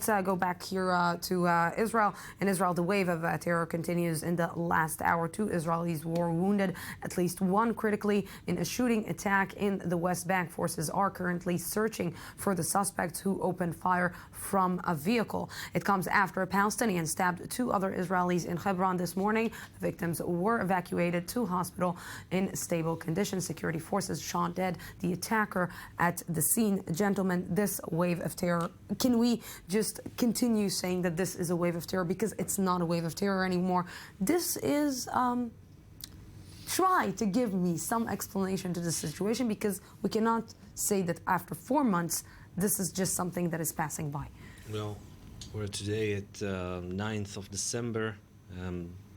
let's go back here to Israel. In Israel, the wave of terror continues. In the last hour, 2 Israelis were wounded, at least 1 critically, in a shooting attack in the West Bank. Forces are currently searching for the suspects who opened fire from a vehicle. It comes after a Palestinian stabbed 2 other Israelis in Hebron this morning. The victims were evacuated to hospital in stable conditions. Security forces shot dead the attacker at the scene. Gentlemen, this wave of terror, can we just continue saying that this is a wave of terror? Because it's not a wave of terror anymore. This is try to give me some explanation to the situation, because we cannot say that after 4 months this is just something that is passing by. Well, we're today at 9th of December,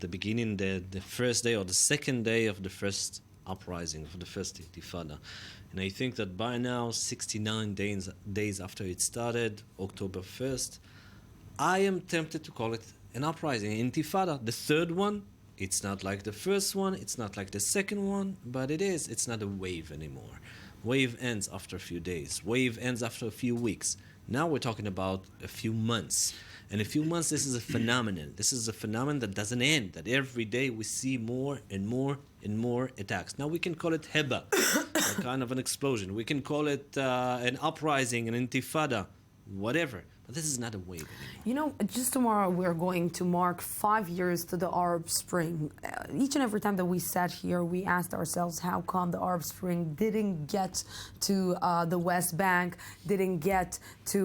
the beginning, the first day or the second day of the first uprising, of the first intifada. And I think that by now, 69 days after it started, October 1st, I am tempted to call it an uprising, intifada, the third one. It's not like the first one, it's not like the second one, but it is. It's not a wave anymore. Wave ends after a few days. Wave ends after a few weeks. Now we're talking about a few months. And a few months, this is a phenomenon. This is a phenomenon that doesn't end, that every day we see more and more and more attacks. Now we can call it heba, a kind of an explosion. We can call it an uprising, an intifada, whatever. But this is not a wave anymore. You know, just tomorrow we're going to mark 5 years to the Arab Spring. Each and every time that we sat here, we asked ourselves how come the Arab Spring didn't get to the West Bank, didn't get to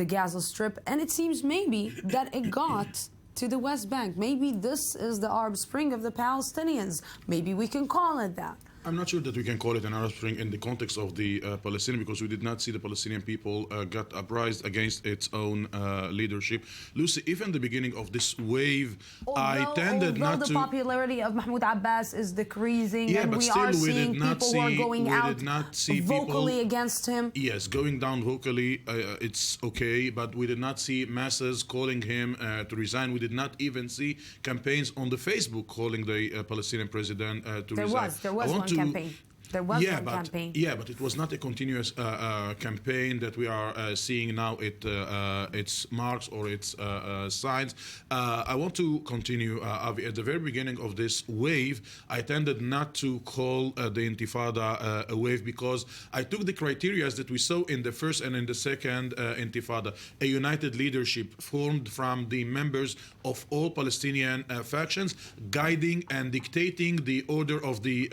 the Gaza Strip, and it seems maybe that it got to the West Bank. Maybe this is the Arab Spring of the Palestinians. Maybe we can call it that. I'm not sure that we can call it an Arab Spring in the context of the Palestinian, because we did not see the Palestinian people get uprised against its own leadership. Lucy, even the beginning of this wave, I tended not to... Although the popularity of Mahmoud Abbas is decreasing, and but we still are seeing people who are going out vocally against him. Yes, going down vocally, it's okay, but we did not see masses calling him to resign. We did not even see campaigns on the Facebook calling the Palestinian president to resign. There was one campaign. There was one campaign. Yeah, but it was not a continuous campaign that we are seeing now. Its marks or its signs. I want to continue. Avi, at the very beginning of this wave, I tended not to call the Intifada a wave, because I took the criteria that we saw in the first and in the second Intifada. A united leadership formed from the members of all Palestinian factions, guiding and dictating the order of the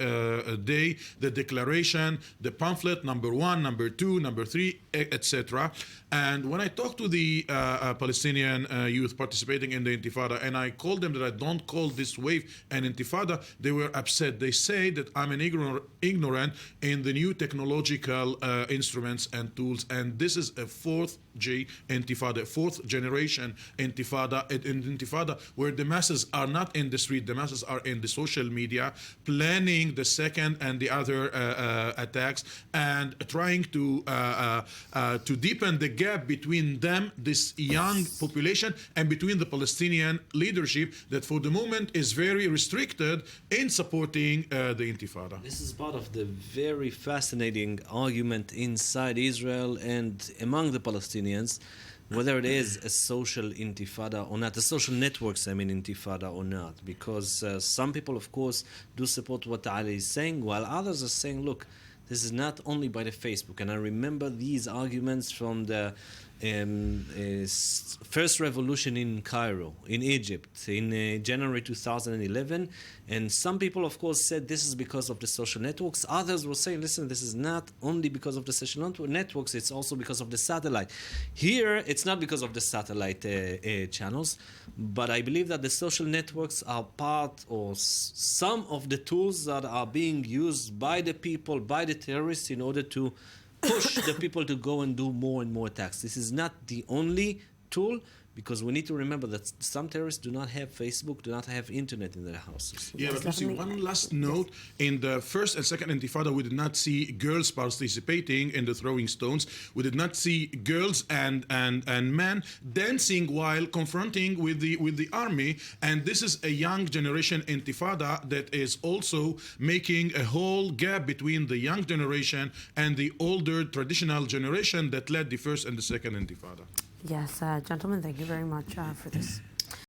day, the declaration, the pamphlet, number 1, number 2, number 3, etc. And when I talked to the Palestinian youth participating in the Intifada, and I called them that I don't call this wave an Intifada, they were upset. They say that I'm an ignorant in the new technological instruments and tools, and this is a 4th G Intifada, 4th generation Intifada, an Intifada where the masses are not in the street, the masses are in the social media, planning the second and the other attacks, and trying to deepen the gap between them, this young population, and between the Palestinian leadership that for the moment is very restricted in supporting the Intifada. This is part of the very fascinating argument inside Israel and among the Palestinians, whether it is a social intifada or not, the social networks, intifada or not, because some people, of course, do support what Ali is saying, while others are saying, look, this is not only by the Facebook. And I remember these arguments from the first revolution in Cairo, in Egypt, in January 2011. And some people, of course, said this is because of the social networks. Others were saying, listen, this is not only because of the social networks, it's also because of the satellite. Here, it's not because of the satellite channels, but I believe that the social networks are part or some of the tools that are being used by the people, by the terrorists, in order to push the people to go and do more and more attacks. This is not the only tool, because we need to remember that some terrorists do not have Facebook, do not have internet in their houses. Yeah, but Lucy, one last note. In the first and second Intifada, we did not see girls participating in the throwing stones. We did not see girls and men dancing while confronting with the army. And this is a young generation Intifada that is also making a whole gap between the young generation and the older traditional generation that led the first and the second Intifada. Yes, gentlemen, thank you very much for this.